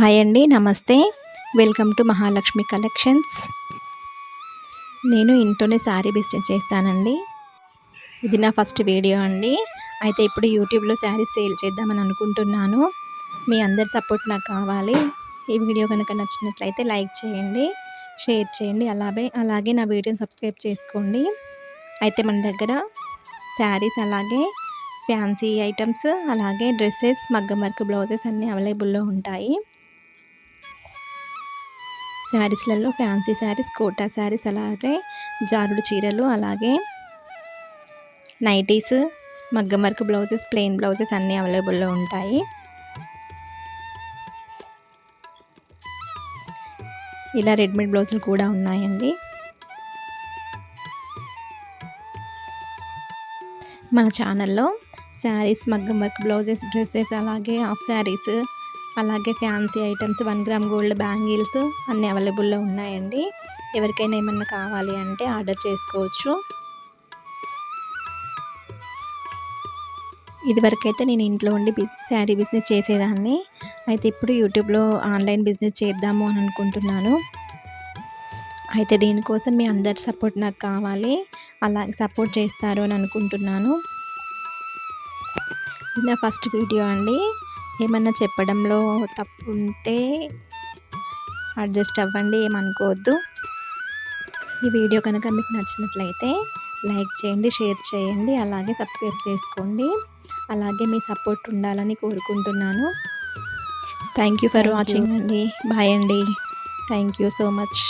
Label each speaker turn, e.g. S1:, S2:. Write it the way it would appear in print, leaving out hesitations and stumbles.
S1: Hi అండి, నమస్తే. Welcome to Mahalakshmi collections. నేను ఇంట్లోనే శారీ బిజినెస్ చేస్తానండి. ఇది నా ఫస్ట్ వీడియో అండి. అయితే ఇప్పుడు యూట్యూబ్లో శారీస్ సేల్ చేద్దామని అనుకుంటున్నాను. మీ అందరి సపోర్ట్ నాకు కావాలి. ఈ వీడియో కనుక నచ్చినట్లయితే లైక్ చేయండి, షేర్ చేయండి, అలాగే నా వీడియోని సబ్స్క్రైబ్ చేసుకోండి. అయితే మన దగ్గర శారీస్, అలాగే ఫ్యాన్సీ ఐటమ్స్, అలాగే డ్రెస్సెస్, మగ్గం వర్క్ బ్లౌజెస్ అన్నీ అవైలబుల్లో ఉంటాయి. శారీస్లలో ఫ్యాన్సీ శారీస్, కోటా శారీస్, అలాగే జారుడు చీరలు, అలాగే నైటీస్, మగ్గం వర్క్ బ్లౌజెస్, ప్లెయిన్ బ్లౌజెస్ అన్నీ అవైలబుల్లో ఉంటాయి. ఇలా రెడీమేడ్ బ్లౌజులు కూడా ఉన్నాయండి. మన ఛానల్లో శారీస్, మగ్గం వర్క్ బ్లౌజెస్, డ్రెస్సెస్, అలాగే హాఫ్ శారీస్, అలాగే fancy items, 1 gram gold bangles అన్నీ అవైలబుల్లో ఉన్నాయండి. ఎవరికైనా ఏమన్నా కావాలి అంటే ఆర్డర్ చేసుకోవచ్చు. ఇదివరకైతే నేను ఇంట్లో ఉండి శారీ బిజినెస్ చేసేదాన్ని. అయితే ఇప్పుడు యూట్యూబ్లో ఆన్లైన్ బిజినెస్ చేద్దాము అని అనుకుంటున్నాను. అయితే దీనికోసం మీ అందరి సపోర్ట్ నాకు కావాలి. అలాగే సపోర్ట్ చేస్తారు అని అనుకుంటున్నాను. ఇది నా ఫస్ట్ వీడియో అండి. ఏమన్నా చెప్పడంలో తప్పు ఉంటే అడ్జస్ట్ అవ్వండి, ఏమనుకోవద్దు. ఈ వీడియో కనుక మీకు నచ్చినట్లయితే లైక్ చేయండి, షేర్ చేయండి, అలాగే సబ్స్క్రైబ్ చేసుకోండి. అలాగే మీ సపోర్ట్ ఉండాలని కోరుకుంటున్నాను. థ్యాంక్ యూ ఫర్ వాచింగ్ అండి. బాయ్ అండి. Thank you so much.